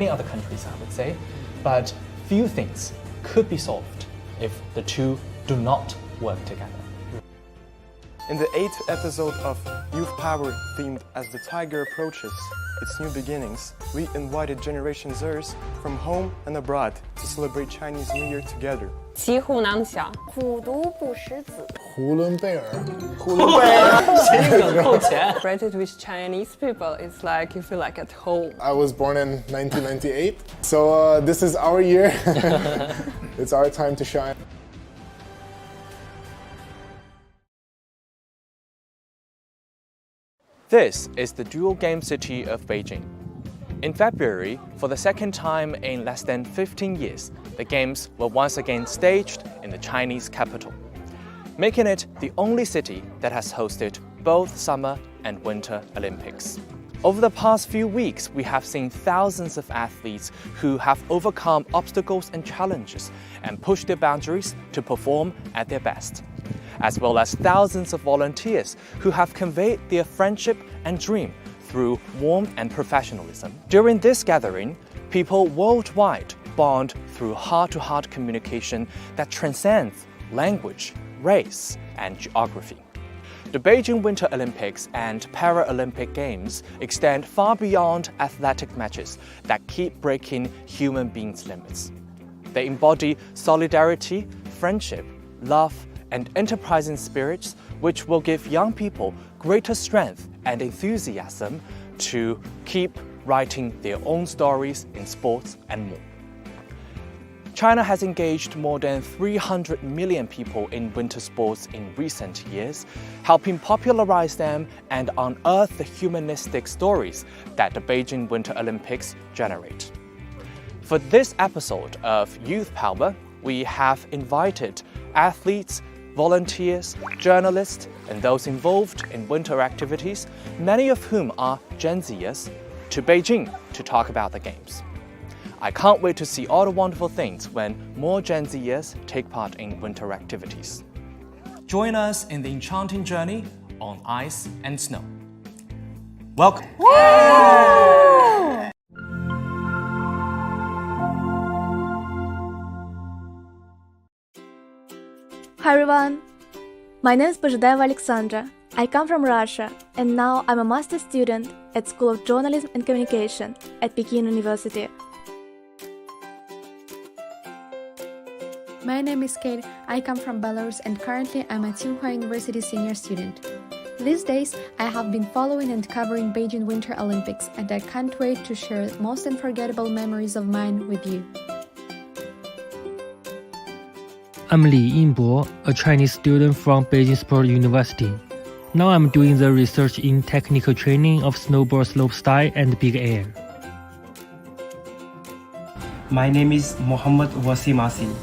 many other countries, I would say, but few things could be solved if the two do not work together. In the 8th episode of Youth Power themed As the Tiger Approaches Its New Beginnings, we invited Generation Zers from home and abroad to celebrate Chinese New Year together. 骑虎难下，虎毒不食子。呼伦贝尔，Celebrated with Chinese people, it's like you feel like at home. I was born in 1998, so this is our year. It's our time to shine. This is the dual game city of Beijing. In February, for the second time in less than 15 years, the Games were once again staged in the Chinese capital, making it the only city that has hosted both Summer and Winter Olympics. Over the past few weeks, we have seen thousands of athletes who have overcome obstacles and challenges and pushed their boundaries to perform at their best, as well as thousands of volunteers who have conveyed their friendship and dream through warmth and professionalism. During this gathering, people worldwide bond through heart-to-heart communication that transcends language, race, and geography. The Beijing Winter Olympics and Paralympic Games extend far beyond athletic matches that keep breaking human beings' limits. They embody solidarity, friendship, love, and enterprising spirits which will give young people greater strength and enthusiasm to keep writing their own stories in sports and more. China has engaged more than 300 million people in winter sports in recent years, helping popularize them and unearth the humanistic stories that the Beijing Winter Olympics generate. For this episode of Youth Power, we have invited athletes, volunteers, journalists, and those involved in winter activities, many of whom are Gen Zers, to Beijing to talk about the Games. I can't wait to see all the wonderful things when more Gen Zers take part in winter activities. Join us in the enchanting journey on ice and snow. Welcome! Hi everyone, my name is Pojideva Alexandra. I come from Russia and now I'm a master's student at School of Journalism and Communication at Peking University. My name is Kate. I come from Belarus and currently I'm a Tsinghua University senior student. These days, I have been following and covering Beijing Winter Olympics and I can't wait to share most unforgettable memories of mine with you. I'm Li Yinbo, a Chinese student from Beijing Sport University. Now I'm doing the research in technical training of snowboard slopestyle and big air. My name is Mohammad Wasim.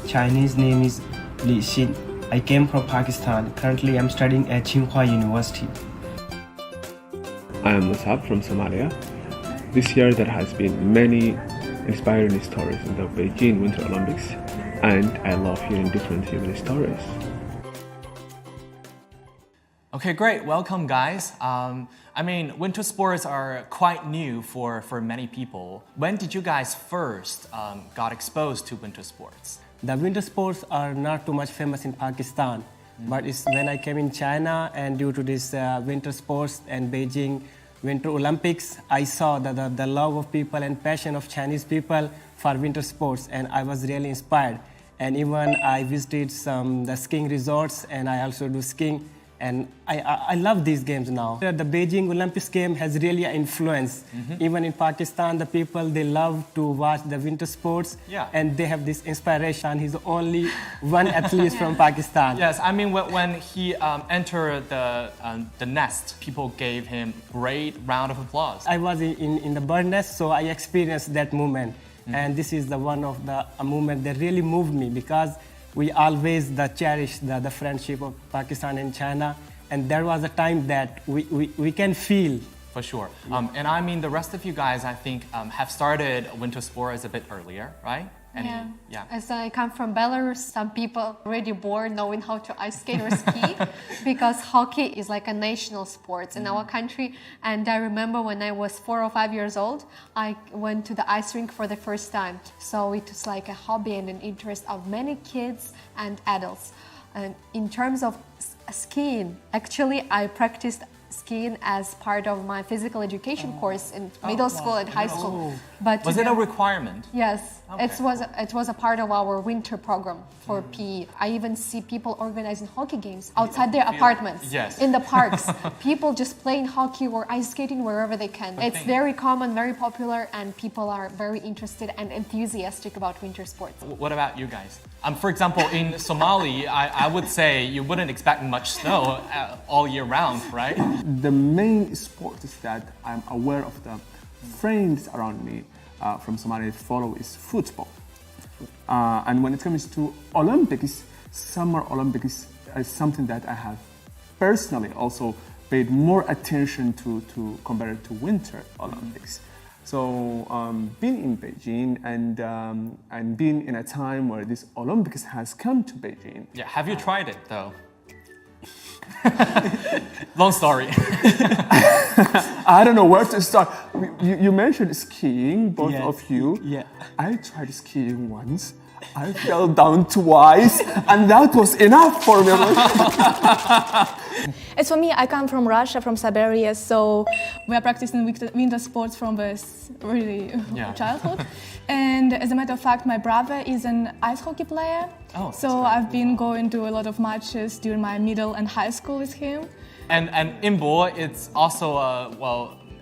Chinese name is Li Xin. I came from Pakistan. Currently I'm studying at Tsinghua University. I am Musab from Somalia. This year there has been many inspiring stories in the Beijing Winter Olympics, and I love hearing different human stories. Okay, great. Welcome, guys. Winter sports are quite new for many people. When did you guys first got exposed to winter sports? The winter sports are not too much famous in Pakistan, but it's when I came in China and due to this winter sports and Beijing Winter Olympics, I saw the love of people and passion of Chinese people for winter sports, and I was really inspired. And even I visited the skiing resorts, and I also do skiing. And I love these games now. The Beijing Olympics game has really an influence. Even in Pakistan, the people, they love to watch the winter sports. Yeah. And they have this inspiration. He's only one athlete from Pakistan. Yes, when he entered the nest, people gave him great round of applause. I was in the bird nest, so I experienced that moment. And this is one of the moment that really moved me because we always cherish the friendship of Pakistan and China. And there was a time that we can feel for sure. And I mean, the rest of you guys, I think, have started winter sports a bit earlier, right? Yeah. As I come from Belarus, some people already born knowing how to ice skate or ski because hockey is like a national sport in our country. And I remember when I was 4 or 5 years old, I went to the ice rink for the first time. So it was like a hobby and an interest of many kids and adults. And in terms of skiing, actually I practiced skiing as part of my physical education course in middle school and high school. But was it a requirement? Yes, Okay. it was a part of our winter program for PE. I even see people organizing hockey games outside their apartments, in the parks. People just playing hockey or ice skating wherever they can. It's very common, very popular, and people are very interested and enthusiastic about winter sports. What about you guys? For example, in Somali, I would say you wouldn't expect much snow all year round, right? The main sport is that I'm aware of the friends around me from Somalia follow is football. And when it comes to Olympics, Summer Olympics is something that I have personally also paid more attention to compared to Winter Olympics. So being in Beijing and being in a time where this Olympics has come to Beijing. Yeah, have you tried it though? Long story. I don't know where to start. You mentioned skiing, both of you. Yeah. I tried skiing once. I fell down twice, and that was enough for me. As for me, I come from Russia, from Siberia, so we are practicing winter sports from this really childhood. And as a matter of fact, my brother is an ice hockey player. Oh, so I've been going to a lot of matches during my middle and high school with him. And Imbo, it's also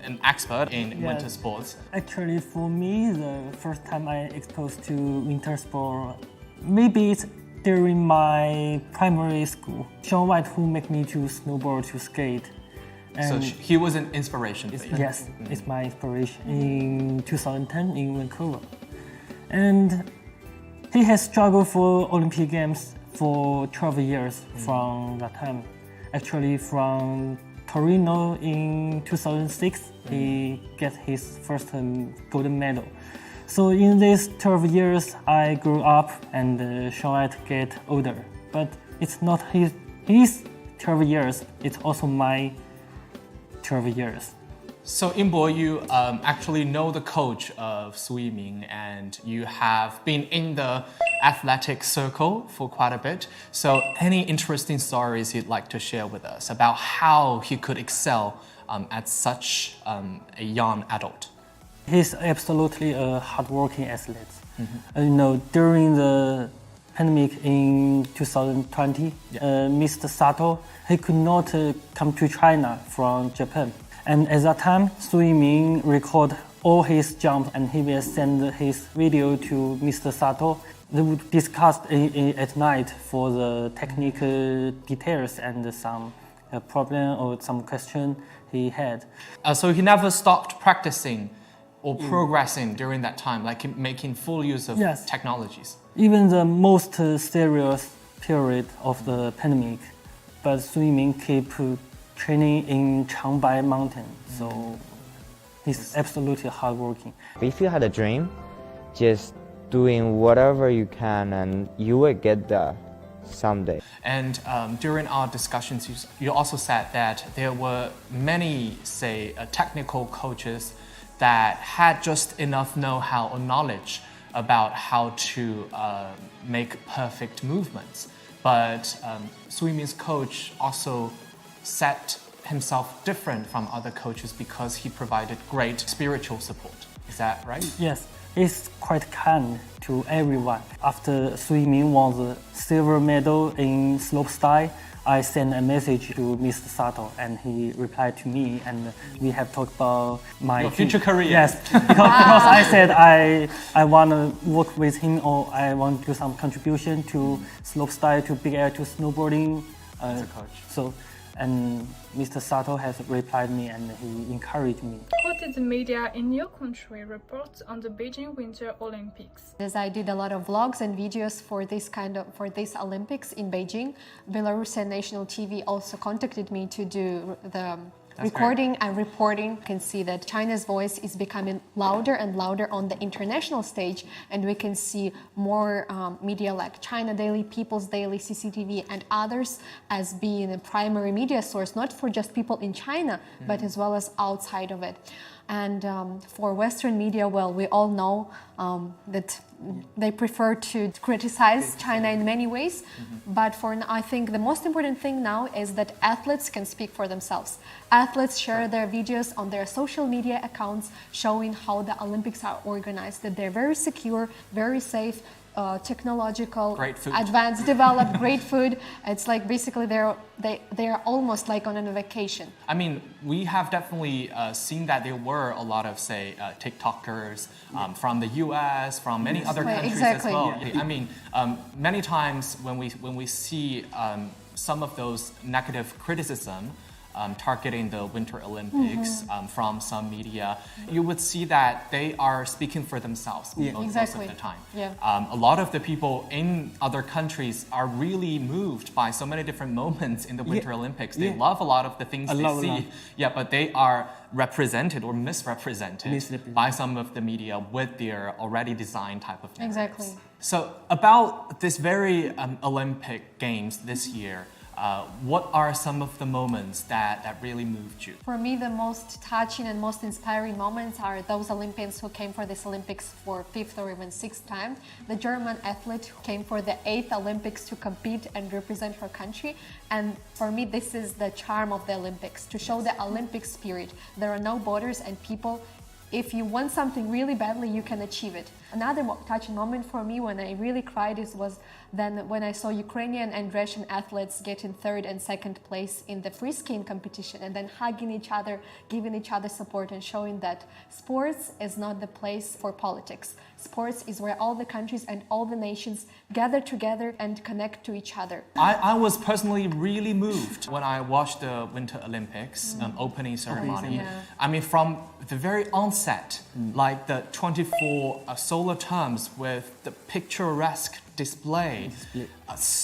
an expert in winter sports. Actually, for me, the first time I exposed to winter sport, maybe it's during my primary school. Sean White, who made me to snowboard, to skate. And so he was an inspiration for you? Yes, it's my inspiration in 2010 in Vancouver. And he has struggled for Olympic Games for 12 years from that time. Actually, from Torino in 2006, he got his first golden medal. So in these 12 years, I grew up and Sean White get older. But it's not his 12 years, it's also my 12 years. So Imbo, you actually know the coach of swimming and you have been in the athletic circle for quite a bit. So any interesting stories you'd like to share with us about how he could excel at such a young adult? He's absolutely a hardworking athlete. You know, during the pandemic in 2020, Mr. Sato, he could not come to China from Japan. And at that time, swimming record all his jumps and he will send his video to Mr. Sato. They would discuss at night for the technical details and some problem or some question he had. So he never stopped practicing or progressing during that time, like making full use of technologies. Even the most serious period of the pandemic, but swimming keep training in Changbai Mountain, so he's absolutely hardworking. If you had a dream, just doing whatever you can and you will get there someday. And during our discussions, you also said that there were many, say, technical coaches that had just enough know-how or knowledge about how to make perfect movements. But swimming's coach also set himself different from other coaches because he provided great spiritual support. Is that right? Yes, he's quite kind to everyone. After swimming won the silver medal in slopestyle, I sent a message to Mr. Sato and he replied to me and we have talked about my future career. Yes, because I said I want to work with him or I want to do some contribution to slopestyle, to big air, to snowboarding. As a coach. And Mr. Sato has replied me and he encouraged me. How did the media in your country report on the Beijing Winter Olympics? As I did a lot of vlogs and videos for this Olympics in Beijing, Belarusian national TV also contacted me to do the recording and reporting. You can see that China's voice is becoming louder and louder on the international stage, and we can see more media like China Daily, People's Daily, CCTV, and others as being a primary media source, not for just people in China, but as well as outside of it. And for Western media, well, we all know that they prefer to criticize China in many ways. But I think the most important thing now is that athletes can speak for themselves. Athletes share their videos on their social media accounts showing how the Olympics are organized, that they're very secure, very safe, technological, advanced, developed, great food. It's like basically they're almost like on a vacation. I mean, we have definitely seen that there were a lot of, say, TikTokers from the US, from many other countries as well. I mean, many times when we see some of those negative criticism targeting the Winter Olympics from some media, you would see that they are speaking for themselves most of the time. A lot of the people in other countries are really moved by so many different moments in the Winter Olympics. They love a lot of the things they see. But they are represented or misrepresented by some of the media with their already designed type of narratives. So about this very Olympic Games this year, what are some of the moments that really moved you? For me, the most touching and most inspiring moments are those Olympians who came for this Olympics for 5th or even 6th time. The German athlete who came for the 8th Olympics to compete and represent her country. And for me, this is the charm of the Olympics, to show the Olympic spirit. There are no borders, and people, if you want something really badly, you can achieve it. Another touching moment for me when I really cried was then when I saw Ukrainian and Russian athletes getting 3rd and 2nd place in the free skiing competition, and then hugging each other, giving each other support, and showing that sports is not the place for politics. Sports is where all the countries and all the nations gather together and connect to each other. I was personally really moved when I watched the Winter Olympics opening ceremony. I mean, from the very onset, like the 24 solar terms with the picturesque display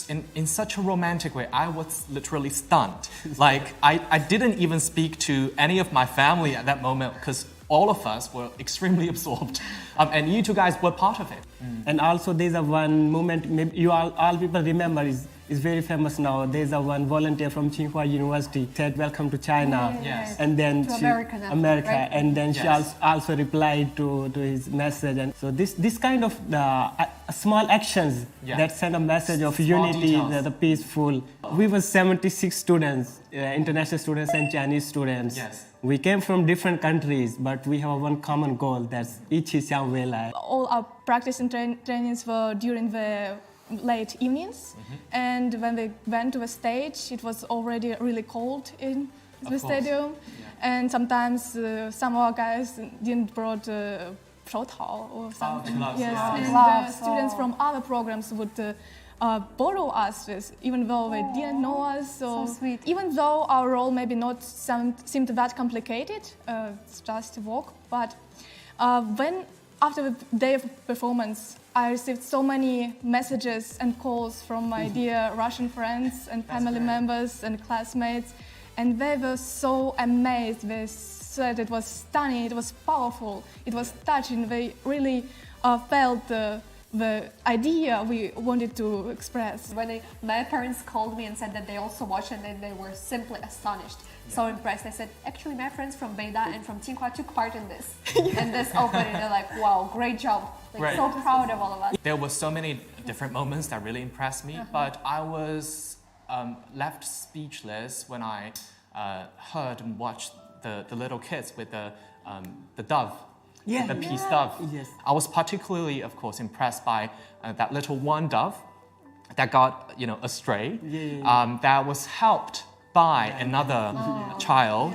in such a romantic way, I was literally stunned. Like, I didn't even speak to any of my family at that moment because all of us were extremely absorbed. And you two guys were part of it. And also there's a one moment, maybe you all people remember, is very famous now. There's a one volunteer from Tsinghua University said, "Welcome to China." And then to she, America, right? And then she also replied to his message. And so this kind of small actions that send a message of unity, the peaceful. We were 76 students, international students and Chinese students. We came from different countries, but we have one common goal, that's 一起向未来. All our practice and trainings were during the late evenings, and when we went to the stage, it was already really cold in the stadium, and sometimes some of our guys didn't brought 手套 or something. And students from other programs would borrow us with, even though they didn't know us. So sweet. Even though our role maybe not seemed that complicated, it's just a walk, but when after the day of performance, I received so many messages and calls from my dear Russian friends and family members and classmates, and they were so amazed. They said it was stunning, it was powerful, it was touching. They really felt the idea we wanted to express. When my parents called me and said that they also watched, and they were simply astonished, so impressed. I said, actually, my friends from Beida and from Tsinghua took part in this. And this opening, they're like, wow, great job. Like, so proud of all of us. There were so many different moments that really impressed me, but I was left speechless when I heard and watched the little kids with the dove. The peace dove. I was particularly, of course, impressed by that little one dove that got, astray, that was helped by another child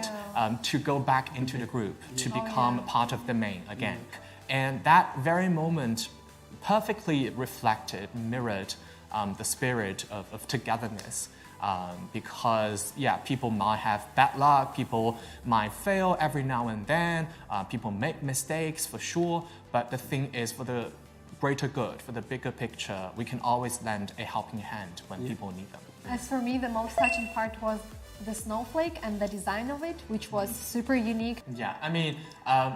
to go back into the group, to become part of the main again. And that very moment perfectly reflected, mirrored the spirit of togetherness. Because people might have bad luck, people might fail every now and then, people make mistakes for sure, but the thing is, for the greater good, for the bigger picture, we can always lend a helping hand when people need them. As for me, the most touching part was the snowflake and the design of it, which was super unique. Yeah, I mean,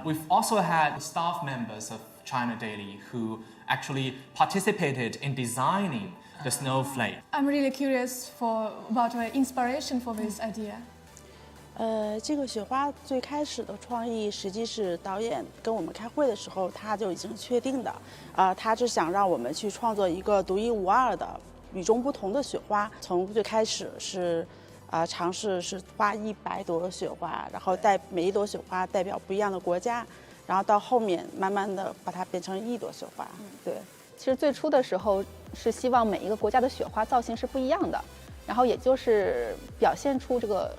we've also had staff members of China Daily who actually participated in designing the snowflake. I'm really curious about the inspiration for this idea. 这个雪花最开始的创意，实际是导演跟我们开会的时候，他就已经确定的。他是想让我们去创作一个独一无二的、与众不同的雪花。从最开始是，尝试是画100朵雪花，然后每一朵雪花代表不一样的国家，然后到后面慢慢的把它变成1朵雪花。对，其实最初的时候是希望每一个国家的雪花造型是不一样的，然后也就是表现出这个。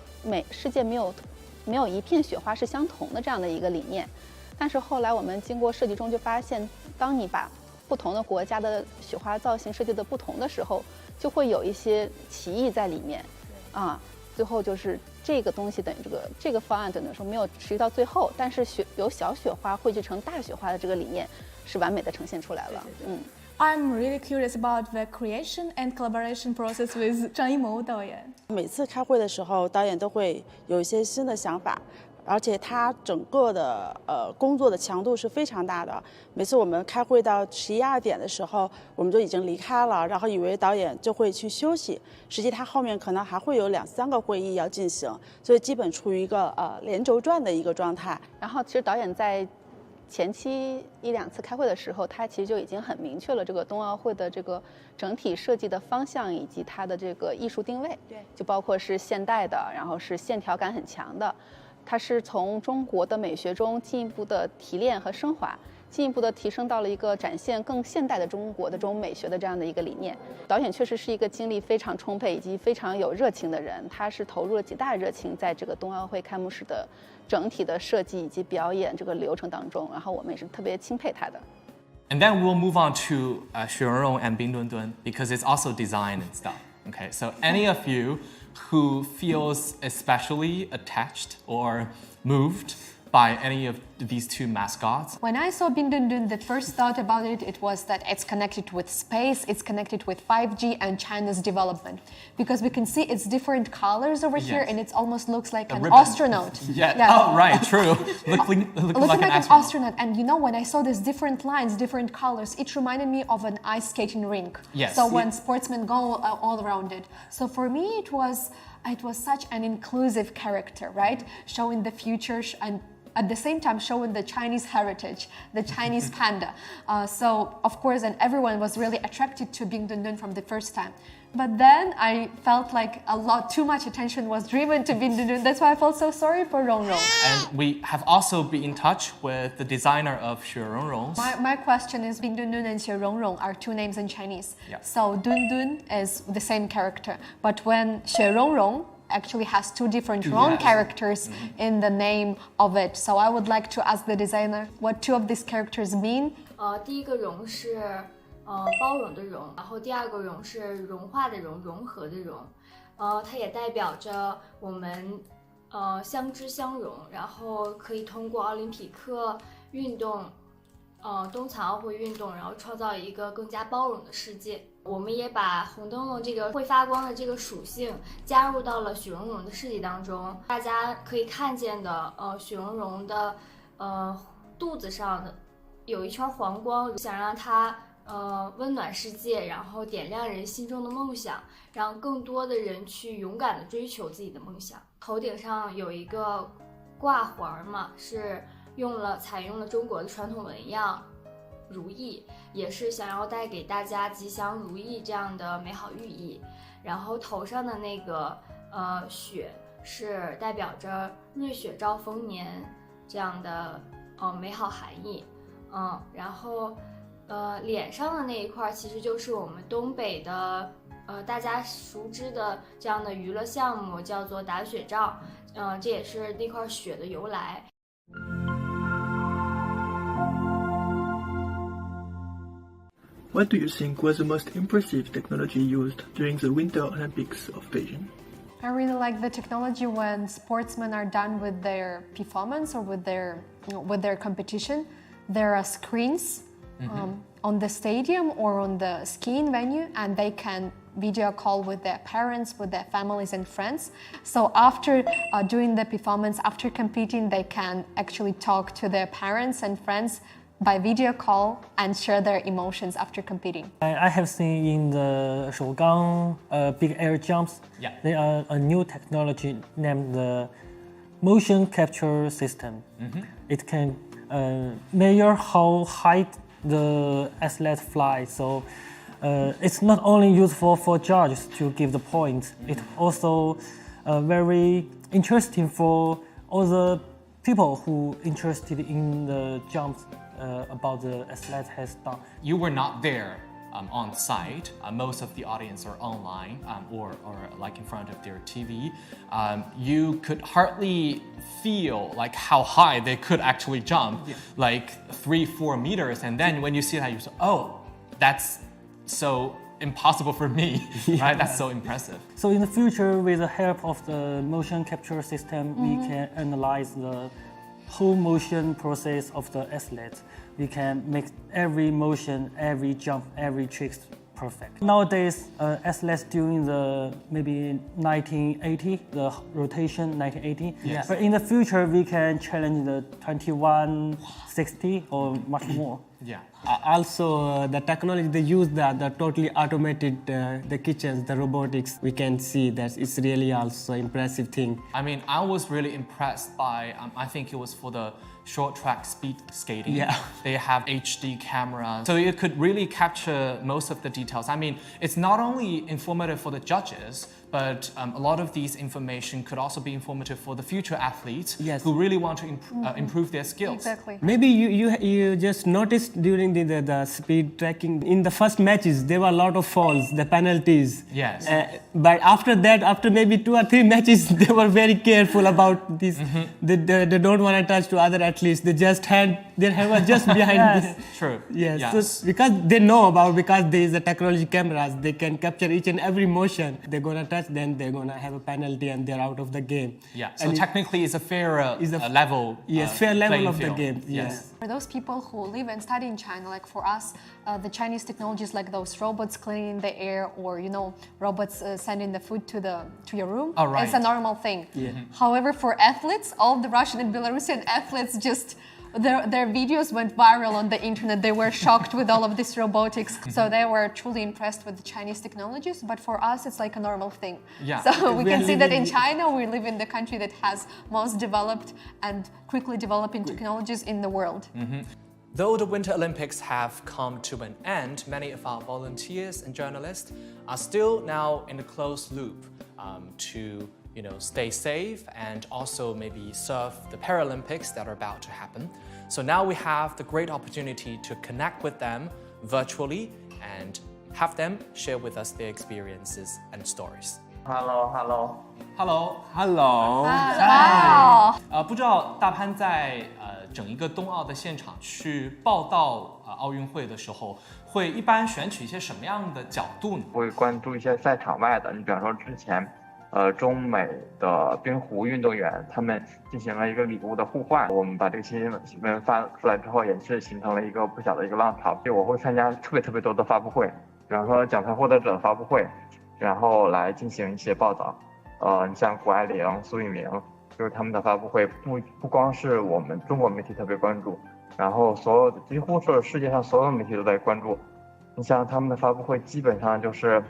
世界没有一片雪花是相同的这样的一个理念，但是后来我们经过设计中就发现，当你把不同的国家的雪花造型设计的不同的时候，就会有一些歧义在里面，最后就是这个东西等于这个方案等于说没有持续到最后，但是由小雪花汇聚成大雪花的这个理念是完美的呈现出来了。I'm really curious about the creation and collaboration process with 张艺谋导演。每次开会的时候，导演都会有一些新的想法，而且他整个的工作的强度是非常大的。每次我们开会到11、12点的时候，我们就已经离开了，然后以为导演就会去休息，实际他后面可能还会有2、3个会议要进行，所以基本处于一个连轴转的一个状态。然后其实导演在前期1、2次开会的时候，他其实就已经很明确了这个冬奥会的这个整体设计的方向以及它的这个艺术定位。对，就包括是现代的，然后是线条感很强的，它是从中国的美学中进一步的提炼和升华，进一步的提升到了一个展现更现代的中国的这种美学的这样的一个理念。导演确实是一个精力非常充沛以及非常有热情的人，他是投入了极大热情在这个冬奥会开幕式的整体的设计以及表演这个流程当中，然后我们也是特别钦佩他的。And then we'll move on to Xue Rongrong and Bing Dundun because it's also design and stuff. Okay, so any of you who feels especially attached or moved by any of these two mascots? When I saw Bing Dundun, the first thought about it was that it's connected with space, it's connected with 5G and China's development. Because we can see it's different colors over here and it almost looks like an astronaut. Yeah. Oh, right, true. Looking like an astronaut. And you know, when I saw these different lines, different colors, it reminded me of an ice skating rink. Yes. So when sportsmen go all around it. So for me, it was such an inclusive character, right? Showing the future and at the same time showing the Chinese heritage, the Chinese panda. So of course, and everyone was really attracted to Bing Dundun from the first time. But then I felt like too much attention was driven to Bing Dundun. That's why I felt so sorry for Rongrong. And we have also been in touch with the designer of Xue Rongrong. My question is, Bing Dundun and Xue Rongrong are two names in Chinese. Yeah. So Dundun is the same character, but when Xue Rongrong actually has two different wrong characters in the name of it. So I would like to ask the designer what two of these characters mean. 第一个融是包容的容，然后第二个融是融化的融，融合的融。它也代表着我们相知相融，然后可以通过奥林匹克运动。冬残奥会运动，然后创造一个更加包容的世界。我们也把红灯笼这个会发光的这个属性加入到了许荣荣的设计当中。大家可以看见的，许荣荣的肚子上的有一圈黄光，想让它温暖世界，然后点亮人心中的梦想，让更多的人去勇敢地追求自己的梦想。头顶上有一个挂环嘛，是采用了中国的传统纹样如意，也是想要带给大家吉祥如意这样的美好寓意。然后头上的那个雪是代表着瑞雪兆丰年这样的美好含义。然后脸上的那一块其实就是我们东北的大家熟知的这样的娱乐项目，叫做打雪仗。这也是那块雪的由来。What do you think was the most impressive technology used during the Winter Olympics of Beijing? I really like the technology when sportsmen are done with their performance or with their competition. There are screens on the stadium or on the skiing venue, and they can video call with their parents, with their families and friends. So after doing the performance, after competing, they can actually talk to their parents and friends by video call and share their emotions after competing. I have seen in the Shougang big air jumps, there are a new technology named the motion capture system. It can measure how high the athlete flies. So it's not only useful for judges to give the points, it's also very interesting for other people who interested in the jumps about the athlete has done. You were not there on site. Most of the audience are online or like in front of their TV. You could hardly feel like how high they could actually jump, like 3-4 meters. And then when you see that, you say, oh, that's so impossible for me, right? That's so impressive. So in the future, with the help of the motion capture system, we can analyze the whole motion process of the athlete. We can make every motion, every jump, every trick perfect. Nowadays, athletes doing the maybe 1980, the rotation 1980. Yes. But in the future, we can challenge the 2160 or much more. Yeah. Also, the technology they use, the totally automated the kitchens, the robotics. We can see that it's really also impressive thing. I mean, I was really impressed by, I think it was for the short track speed skating. Yeah. They have HD cameras, so it could really capture most of the details. I mean, it's not only informative for the judges, but a lot of these information could also be informative for the future athletes who really want to improve their skills. Exactly. Maybe you just noticed during the speed tracking, in the first matches, there were a lot of falls, the penalties. Yes. But after that, after maybe 2 or 3 matches, they were very careful about this. They don't want to touch to other athletes. They just had their hand was just behind this. True. Yes. So because they know because there is a technology cameras, they can capture each and every motion. They're gonna touch, then they're gonna have a penalty and they're out of the game. Yeah. So technically, it's a fair level. Yes, fair level of the field. game. Yes. For those people who live and study in China, like for us, the Chinese technologies like those robots cleaning the air, or robots sending the food to your room, it's a normal thing. However, for athletes, all the Russian and Belarusian athletes just their videos went viral on the internet. They were shocked with all of this robotics. So they were truly impressed with the Chinese technologies. But for us, it's like a normal thing. Yeah. So we can see that in China, we live in the country that has most developed and quickly developing technologies in the world. Though the Winter Olympics have come to an end, many of our volunteers and journalists are still now in a closed loop to stay safe and also maybe serve the Paralympics that are about to happen. So now we have the great opportunity to connect with them virtually and have them share with us their experiences and stories. Hello. 不知道大潘在整一个冬奥的现场去报道奥运会的时候，会一般选取一些什么样的角度呢？会关注一些赛场外的，你比方说之前中美的冰壶运动员他们进行了一个礼物的互换，我们把这个新闻发出来之后，也是形成了一个不小的一个浪潮。我会参加特别多的发布会，比方说奖牌获得者的发布会，然后来进行一些报道。你像谷爱凌、苏翊鸣，就是他们的发布会不光是我们中国媒体特别关注，然后几乎是世界上所有媒体都在关注。你像他们的发布会，基本上就是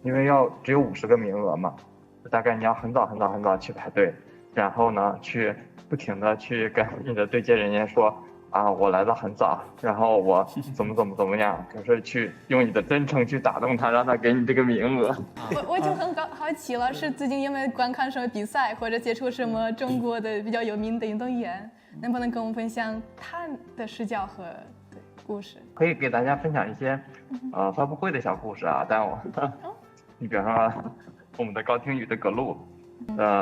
因为只有50个名额嘛。大概你要很早去排队，然后呢，去不停的去跟你的对接人员说我来的很早，然后我怎么样，可是去用你的真诚去打动他，让他给你这个名额。我就很好奇了，是最近有没有观看什么比赛，或者接触什么中国的比较有名的运动员，能不能跟我们分享他的视角和故事？可以给大家分享一些发布会的小故事啊，但你比方说。我们的高听宇的葛路，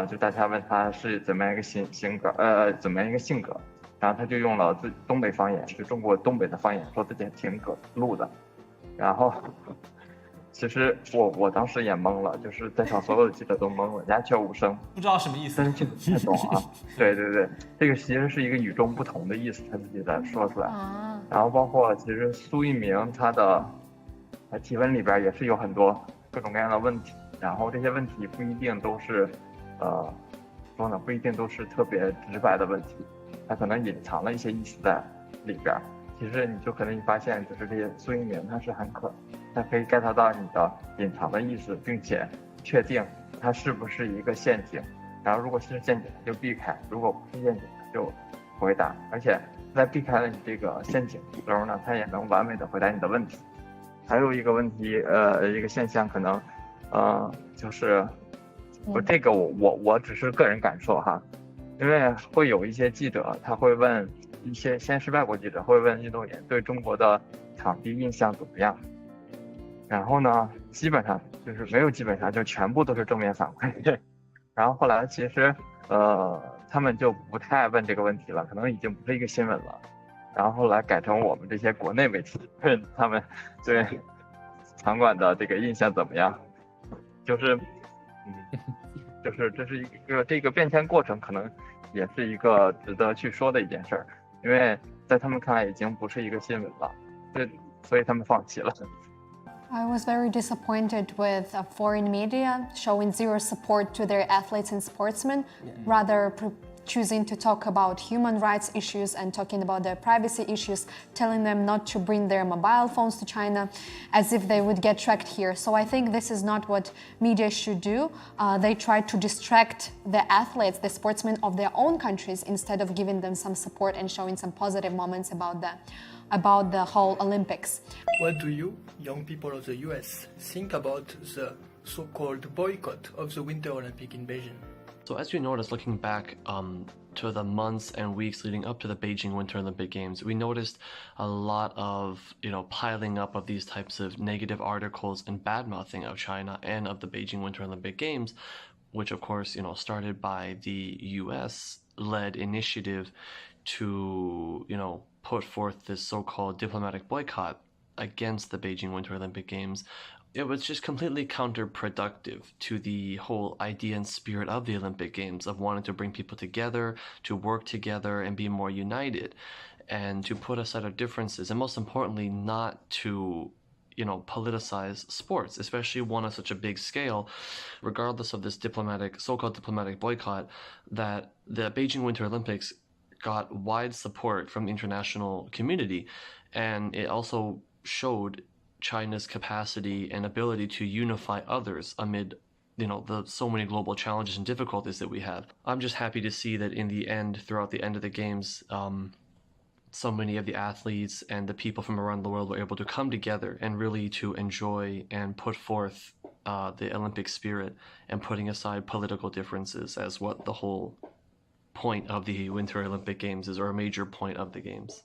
就大家问他是怎么样一个性格，怎么样一个性格，然后他就用了东北方言，就中国东北的方言，说自己挺葛路的，然后其实我当时也懵了，就是在场所有的记者都懵了，鸦雀无声，不知道什么意思，真听不太懂啊。对，这个其实是一个与众不同的意思，他自己在说出来。然后包括其实苏一鸣他的提问里边也是有很多各种各样的问题，然后这些问题不一定都是不一定都是特别直白的问题，它可能隐藏了一些意思在里边。其实你就可能发现，就是这些苏一鸣它可以 get 到你的隐藏的意思，并且确定它是不是一个陷阱，然后如果是陷阱就避开，如果不是陷阱就回答，而且在避开了你这个陷阱的时候呢，它也能完美的回答你的问题。还有一个问题，一个现象可能，就是这个我只是个人感受哈，因为会有一些记者他会问先是外国记者会问运动员对中国的场地印象怎么样，然后呢基本上就全部都是正面反馈，然后后来其实他们就不太问这个问题了，可能已经不是一个新闻了，然后后来改成我们这些国内媒体问他们对场馆的这个印象怎么样，就是这是这个变迁过程，可能也是一个值得去说的一件事儿，因为在他们看来已经不是一个新闻了，所以他们放弃了。I was very disappointed with foreign media showing zero support to their athletes and sportsmen, rather choosing to talk about human rights issues and talking about their privacy issues, telling them not to bring their mobile phones to China as if they would get tracked here. So I think this is not what media should do. They try to distract the athletes, the sportsmen of their own countries, instead of giving them some support and showing some positive moments about the whole Olympics. What do you, young people of the US, think about the so-called boycott of the Winter Olympic in Beijing? So as you notice, looking back to the months and weeks leading up to the Beijing Winter Olympic Games, we noticed a lot of, piling up of these types of negative articles and bad-mouthing of China and of the Beijing Winter Olympic Games, which of course, started by the US-led initiative to, put forth this so-called diplomatic boycott against the Beijing Winter Olympic Games. It was just completely counterproductive to the whole idea and spirit of the Olympic Games, of wanting to bring people together, to work together and be more united, and to put aside our differences, and most importantly, not to politicize sports, especially one on such a big scale, regardless of this so-called diplomatic boycott, that the Beijing Winter Olympics got wide support from the international community, and it also showed China's capacity and ability to unify others amid the so many global challenges and difficulties that we have. I'm just happy to see that in the end, throughout the end of the games, so many of the athletes and the people from around the world were able to come together and really to enjoy and put forth the Olympic spirit, and putting aside political differences as what the whole point of the Winter Olympic Games is, or a major point of the games.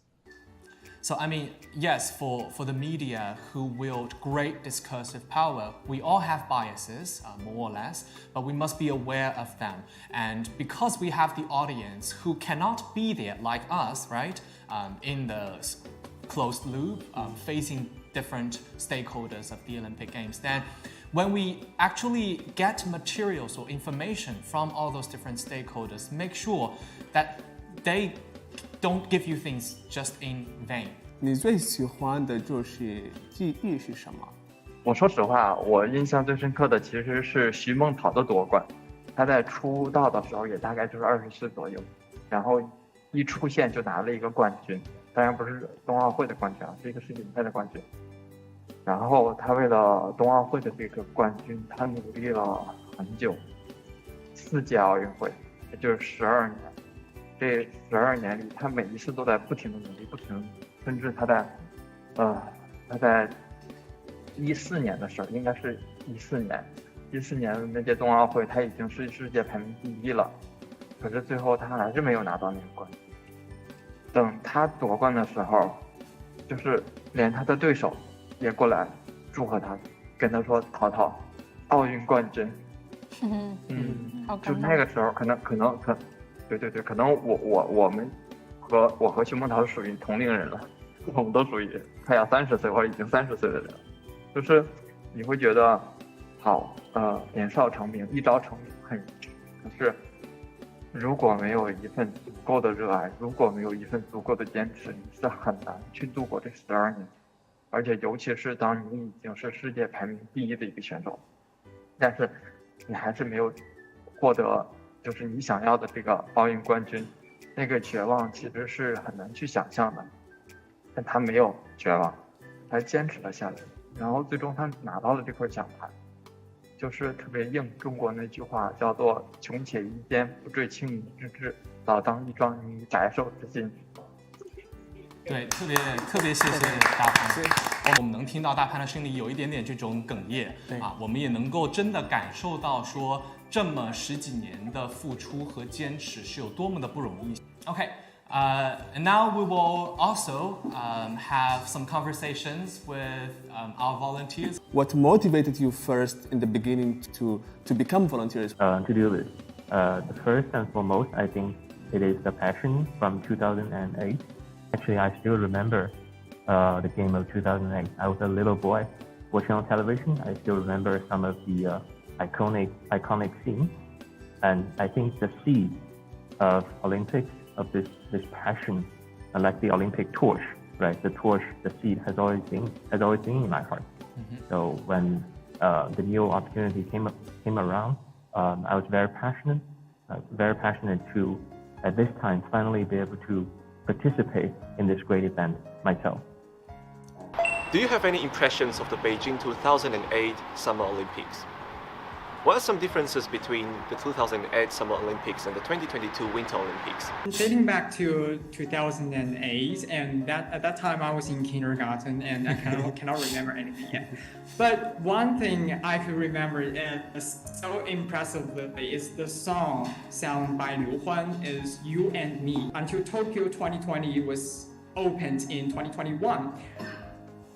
So I mean, yes, for the media who wield great discursive power, we all have biases, more or less, but we must be aware of them. And because we have the audience who cannot be there like us, right, in the closed loop, facing different stakeholders of the Olympic Games, then when we actually get materials or information from all those different stakeholders, make sure that they don't give you things just in vain. 你最喜欢的就是记忆是什么？我说实话，我印象最深刻的其实是徐梦桃的夺冠。她在出道的时候也大概就是20岁左右，然后一出现就拿了一个冠军，当然不是冬奥会的冠军啊，是一个世锦赛的冠军。然后她为了冬奥会的这个冠军，她努力了很久，4届奥运会，也就是12年。这12年里，她每一次都在不停的努力，不停的努力。甚至他在14年的时候，应该是14年的那届冬奥会，他已经是世界排名第1了，可是最后他还是没有拿到那个冠军。等他夺冠的时候，就是连他的对手也过来祝贺他，跟他说：“淘淘，奥运冠军。”就那个时候，可能，对，可能我和徐梦桃属于同龄人了，我们都属于快要30岁或者已经30岁的人了，就是你会觉得，好，年少成名，一朝成名很容易，可是如果没有一份足够的热爱，如果没有一份足够的坚持，你是很难去度过这12年。而且尤其是当你已经是世界排名第1的一个选手，但是你还是没有获得就是你想要的这个奥运冠军，那个绝望其实是很难去想象的。但他没有绝望，他坚持了下来，然后最终他拿到了这块奖牌，就是特别应中国那句话叫做“穷且益坚，不坠青泥之志，老当益壮，以宅兽之心”。对，特别谢谢大潘。我们能听到大潘的声音里有一点点这种哽咽啊，我们也能够真的感受到说这么10几年的付出和坚持是有多么的不容易。Okay. And now we will also have some conversations with our volunteers. What motivated you first in the beginning to become volunteers? To do this, the first and foremost, I think it is the passion from 2008. Actually, I still remember the game of 2008. I was a little boy watching on television. I still remember some of the iconic scenes, and I think the seed of Olympics, of this passion, like the Olympic torch, right? The torch, the seed has always been in my heart. So when the new opportunity came around, I was very passionate to, at this time, finally be able to participate in this great event myself. Do you have any impressions of the Beijing 2008 Summer Olympics? What are some differences between the 2008 Summer Olympics and the 2022 Winter Olympics? Dating back to 2008, and at that time I was in kindergarten and I cannot remember anything yet. But one thing I could remember so impressively is the song sung by Liu Huan, is You and Me. Until Tokyo 2020 was opened in 2021.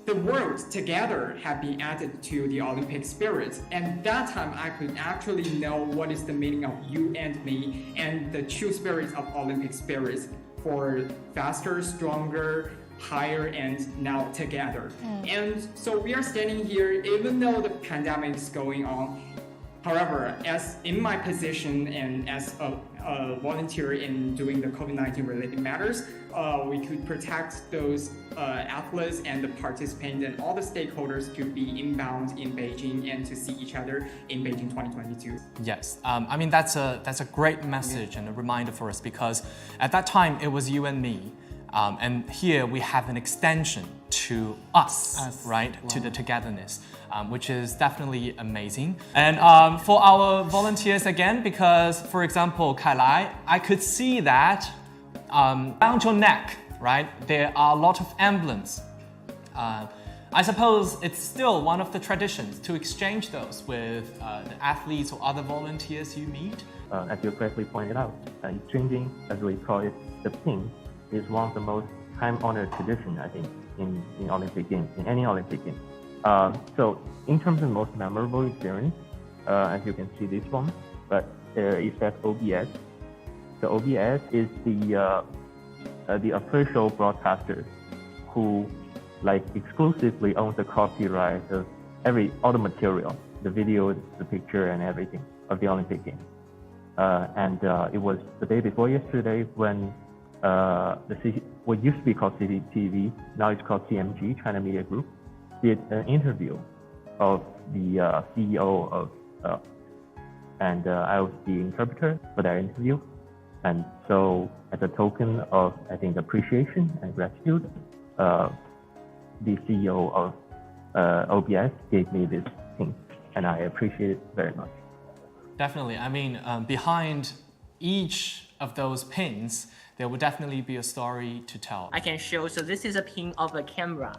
The words together have been added to the Olympic spirit, and that time I could actually know what is the meaning of you and me and the true spirit of Olympic spirits for faster, stronger, higher, and now together. And so we are standing here even though the pandemic is going on. However, as in my position and as a volunteer in doing the COVID-19 related matters, we could protect those athletes and the participants and all the stakeholders to be inbound in Beijing and to see each other in Beijing 2022. Yes, I mean that's a great message and a reminder for us, because at that time it was you and me, and here we have an extension to us. Right? Wow. To the togetherness, which is definitely amazing. And for our volunteers again, because for example, Kailai, I could see that around your neck, right, there are a lot of emblems. I suppose it's still one of the traditions to exchange those with the athletes or other volunteers you meet. As you correctly pointed out, exchanging, as we call it, the pin, is one of the most time-honored traditions, I think, in Olympic Games, in any Olympic Games. So in terms of most memorable experience, as you can see this one, but is that OBS. The OBS is the official broadcaster who exclusively owns the copyright of all the material, the video, the picture, and everything of the Olympic Games. And it was the day before yesterday when what used to be called CCTV, now it's called CMG, China Media Group, did an interview of the CEO of, and I was the interpreter for that interview. And so as a token of, I think, appreciation and gratitude, the CEO of OBS gave me this thing, and I appreciate it very much. Definitely. I mean, behind each of those pins, there will definitely be a story to tell. I can show, so this is a pin of a camera.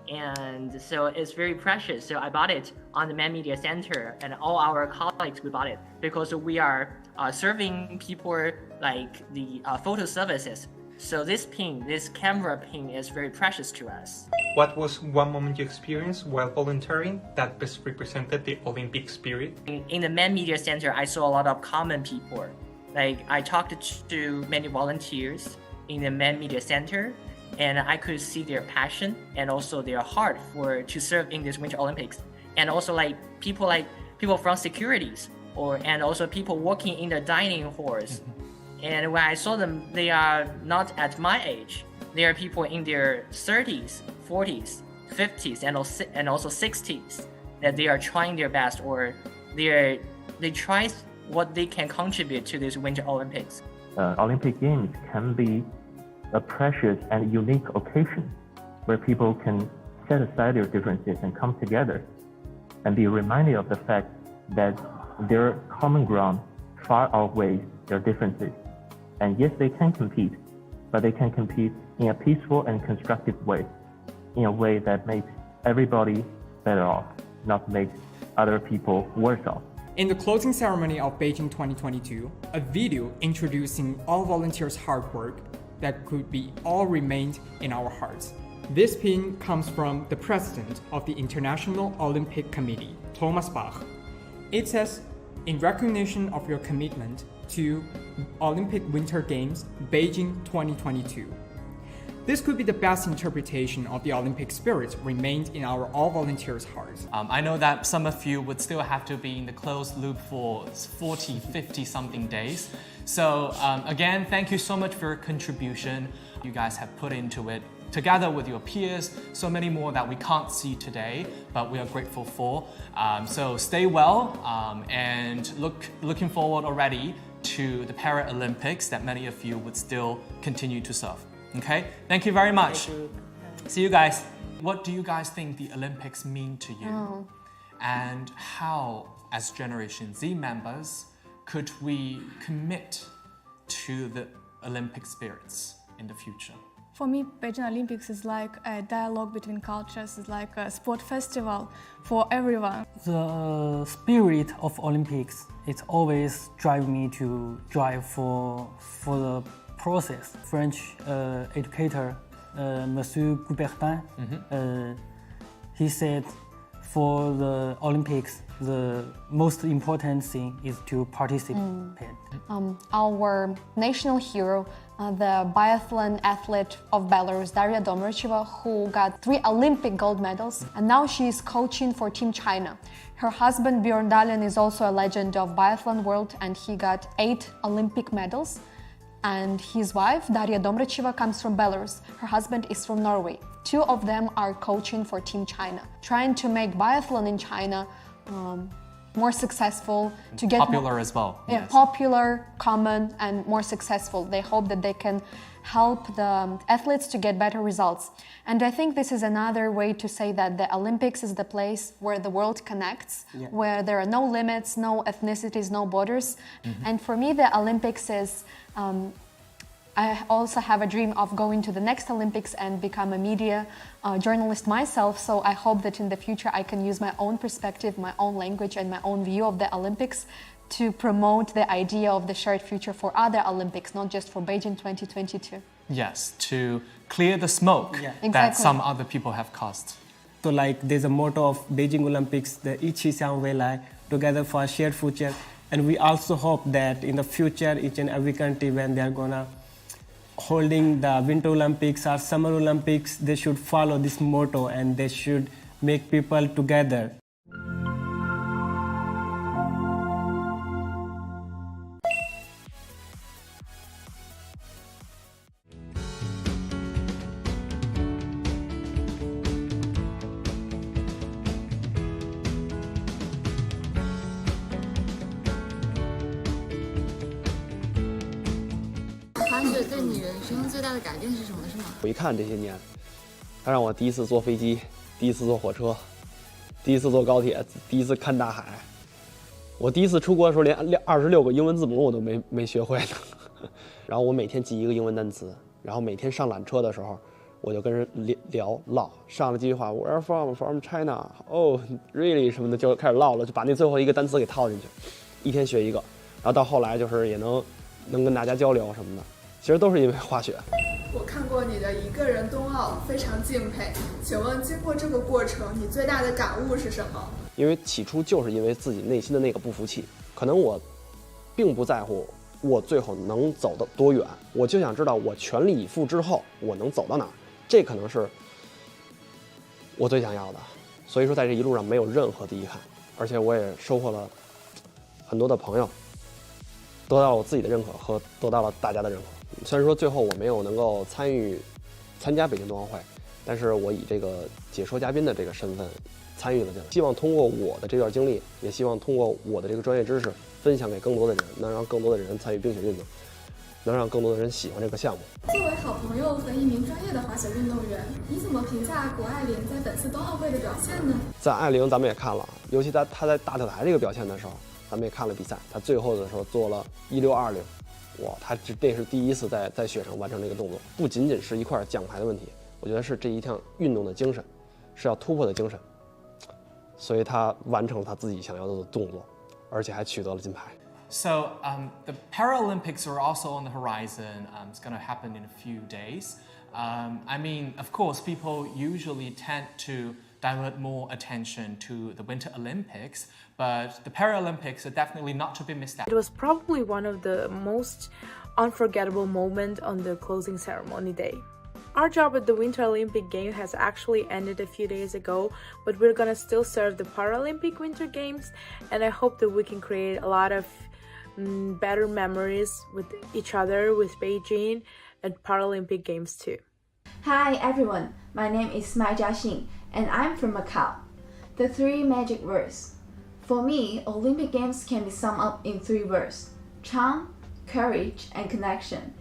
And so it's very precious. So I bought it on the Man Media Center, and all our colleagues, we bought it because we are serving people like the photo services. So this pin, this camera pin, is very precious to us. What was one moment you experienced while volunteering that best represented the Olympic spirit? In the Man Media Center, I saw a lot of common people. Like I talked to many volunteers in the Man Media Center, and I could see their passion and also their heart to serve in this Winter Olympics. And also people from securities and also people working in the dining halls. And when I saw them, they are not at my age. They are people in their 30s, 40s, 50s, and also 60s that they are trying their best, or they try what they can contribute to this Winter Olympics. Olympic Games can be a precious and unique occasion where people can set aside their differences and come together and be reminded of the fact that their common ground far outweighs their differences. And yes, they can compete, but they can compete in a peaceful and constructive way, in a way that makes everybody better off, not makes other people worse off. In the closing ceremony of Beijing 2022, a video introducing all volunteers' hard work that could be all remained in our hearts. This pin comes from the president of the International Olympic Committee, Thomas Bach. It says, "In recognition of your commitment to Olympic Winter Games, Beijing 2022." This could be the best interpretation of the Olympic spirit remained in our all volunteers' hearts. I know that some of you would still have to be in the closed loop for 40, 50 something days. So again, thank you so much for your contribution you guys have put into it, together with your peers, so many more that we can't see today, but we are grateful for. So stay well and looking forward already to the Paralympics that many of you would still continue to serve. Okay, thank you very much. See you guys. What do you guys think the Olympics mean to you? And how, as Generation Z members, could we commit to the Olympic spirits in the future? For me, Beijing Olympics is like a dialogue between cultures. It's like a sport festival for everyone. The spirit of Olympics, it always drives me to drive for the process. French educator, Monsieur Coubertin, he said, for the Olympics, the most important thing is to participate. Our national hero, the biathlon athlete of Belarus, Daria Domracheva, who got 3 Olympic gold medals, and now she is coaching for Team China. Her husband, Björn Dahlin, is also a legend of biathlon world, and he got 8 Olympic medals. And his wife, Daria Domracheva, comes from Belarus. Her husband is from Norway. 2 of them are coaching for Team China, trying to make biathlon in China more successful, to get popular as well. Yeah, yes. Popular, common, and more successful. They hope that they can help the athletes to get better results. And I think this is another way to say that the Olympics is the place where the world connects, where there are no limits, no ethnicities, no borders. And for me, the Olympics is I also have a dream of going to the next Olympics and become a media journalist myself. So I hope that in the future I can use my own perspective, my own language, and my own view of the Olympics to promote the idea of the shared future for other Olympics, not just for Beijing 2022. Yes, to clear the smoke that some other people have caused. So like there's a motto of Beijing Olympics, the Ichi Xiang Wei Lai, together for a shared future. And we also hope that in the future, each and every country, when they're gonna holding the Winter Olympics or Summer Olympics, they should follow this motto and they should make people together.对你人生最大的改变是什么？是吗？回看这些年，它让我第一次坐飞机，第一次坐火车，第一次坐高铁，第一次看大海。我第一次出国的时候，连26个英文字母我都没学会呢。然后我每天记一个英文单词，然后每天上缆车的时候，我就跟人唠，上了几句话 ，Where from China？ Oh, really 什么的，就开始唠了，就把那最后一个单词给套进去，一天学一个。然后到后来就是也能跟大家交流什么的。其实都是因为滑雪。我看过你的一个人冬奥，非常敬佩。请问经过这个过程，你最大的感悟是什么？因为起初就是因为自己内心的那个不服气，可能我并不在乎我最后能走得多远，我就想知道我全力以赴之后我能走到哪儿，这可能是我最想要的。所以说在这一路上没有任何的遗憾，而且我也收获了很多的朋友，得到了我自己的认可和得到了大家的认可。虽然说最后我没有能够参加北京冬奥会，但是我以这个解说嘉宾的这个身份参与了进来。希望通过我的这段经历，也希望通过我的这个专业知识分享给更多的人，能让更多的人参与冰雪运动，能让更多的人喜欢这个项目。作为好朋友和一名专业的滑雪运动员，你怎么评价谷爱凌在本次冬奥会的表现呢？在爱凌咱们也看了，尤其她在大跳台这个表现的时候，咱们也看了比赛，她最后的时候做了1620，哇，她这是第一次在雪上完成这个动作，不仅仅是一块奖牌的问题，我觉得是这一项运动的精神，是要突破的精神，所以她完成了她自己想要的动作，而且还取得了金牌。So the Paralympics are also on the horizon. It's going to happen in a few days. I mean, of course, people usually tend to divert more attention to the Winter Olympics, but the Paralympics are definitely not to be missed out. It was probably one of the most unforgettable moments on the closing ceremony day. Our job at the Winter Olympic Games has actually ended a few days ago, but we're gonna still serve the Paralympic Winter Games, and I hope that we can create a lot of better memories with each other, with Beijing and Paralympic Games too. Hi everyone, my name is Mai Jiaxing and I'm from Macau. The three magic words. For me, Olympic Games can be summed up in 3 words: charm, courage, and connection.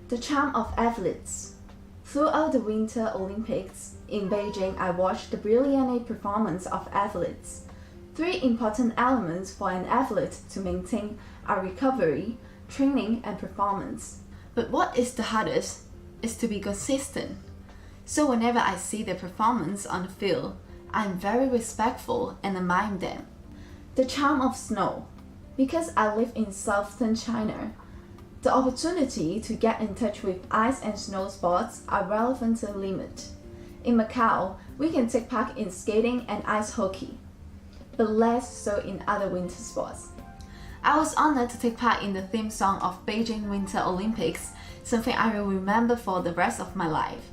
The charm of athletes. Throughout the Winter Olympics in Beijing, I watched the brilliant performance of athletes. 3 important elements for an athlete to maintain are recovery, training, and performance. But what is the hardest is to be consistent. So whenever I see their performance on the field, I am very respectful and admire them. The charm of snow. Because I live in southern China, the opportunity to get in touch with ice and snow sports are relevant to the limit. In Macau, we can take part in skating and ice hockey, but less so in other winter sports. I was honored to take part in the theme song of Beijing Winter Olympics, something I will remember for the rest of my life.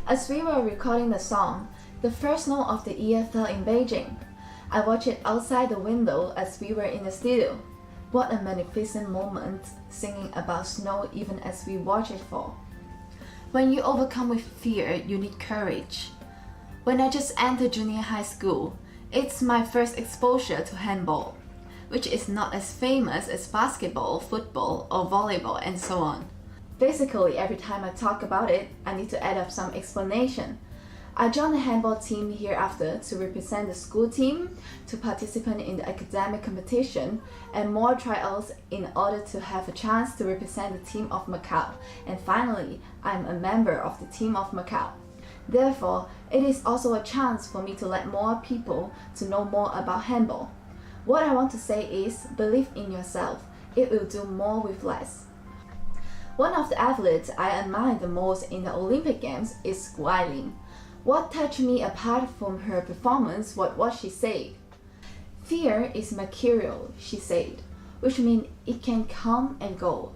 As we were recording the song, the first snow of the year fell in Beijing. I watched it outside the window as we were in the studio. What a magnificent moment, singing about snow even as we watch it fall. When you overcome with fear, you need courage. When I just entered junior high school, it's my first exposure to handball, which is not as famous as basketball, football, or volleyball, and so on. Basically, every time I talk about it, I need to add up some explanation. I joined the handball team hereafter to represent the school team, to participate in the academic competition, and more tryouts in order to have a chance to represent the team of Macau. And finally, I'm a member of the team of Macau. Therefore, it is also a chance for me to let more people to know more about handball. What I want to say is, believe in yourself. It will do more with less. One of the athletes I admire the most in the Olympic Games is Gu Ailing. What touched me apart from her performance was what she said. Fear is mercurial, she said, which means it can come and go.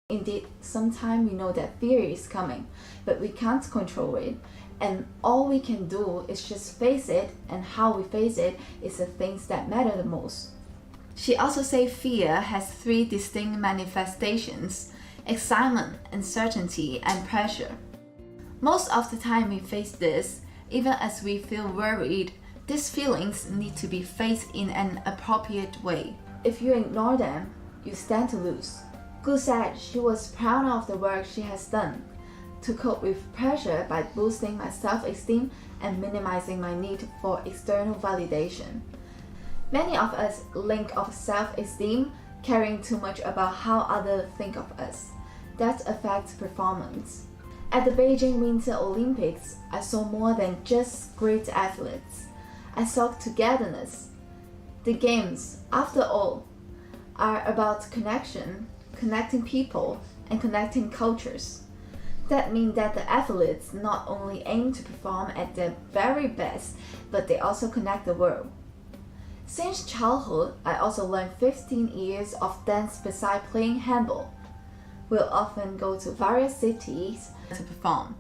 Indeed, sometimes we know that fear is coming, but we can't control it, and all we can do is just face it, and how we face it is the things that matter the most. She also said fear has 3 distinct manifestations: excitement, uncertainty, and pressure. Most of the time we face this, even as we feel worried, these feelings need to be faced in an appropriate way. If you ignore them, you stand to lose. Gu said she was proud of the work she has done to cope with pressure by boosting my self-esteem and minimizing my need for external validation. Many of us link of self-esteem caring too much about how others think of us. That affects performance. At the Beijing Winter Olympics, I saw more than just great athletes. I saw togetherness. The games, after all, are about connection, connecting people, and connecting cultures. That means that the athletes not only aim to perform at their very best, but they also connect the world. Since childhood, I also learned 15 years of dance beside playing handball. We'll often go to various cities to perform.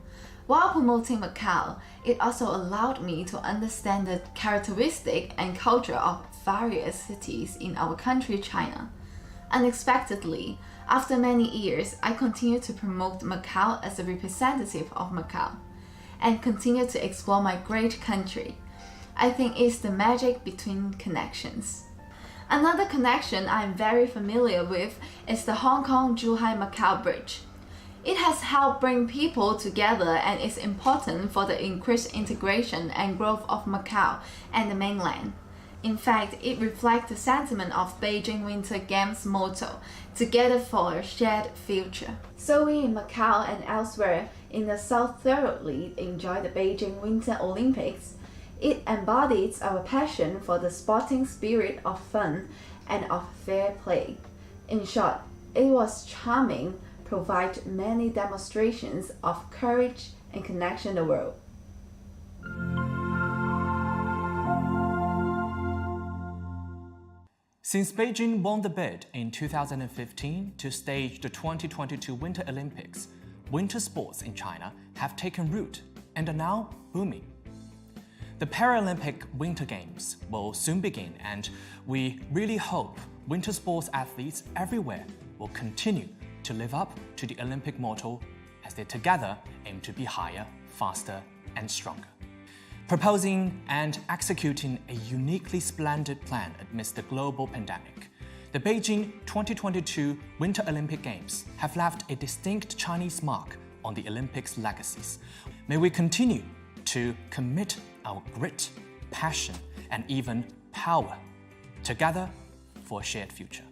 While promoting Macau, it also allowed me to understand the characteristic and culture of various cities in our country, China. Unexpectedly, after many years, I continue to promote Macau as a representative of Macau and continue to explore my great country. I think it's the magic between connections. Another connection I'm very familiar with is the Hong Kong-Zhuhai-Macau Bridge. It has helped bring people together and is important for the increased integration and growth of Macau and the mainland. In fact, it reflects the sentiment of Beijing Winter Games motto, "Together for a shared future." So we in Macau and elsewhere in the South thoroughly enjoy the Beijing Winter Olympics. It embodies our passion for the sporting spirit of fun and of fair play. In short, it was charming, provide many demonstrations of courage and connection the world. Since Beijing won the bid in 2015 to stage the 2022 Winter Olympics, winter sports in China have taken root and are now booming. The Paralympic Winter Games will soon begin, and we really hope winter sports athletes everywhere will continue to live up to the Olympic motto as they together aim to be higher, faster, and stronger. Proposing and executing a uniquely splendid plan amidst the global pandemic, the Beijing 2022 Winter Olympic Games have left a distinct Chinese mark on the Olympics' legacies. May we continue to commit our grit, passion, and even power together for a shared future.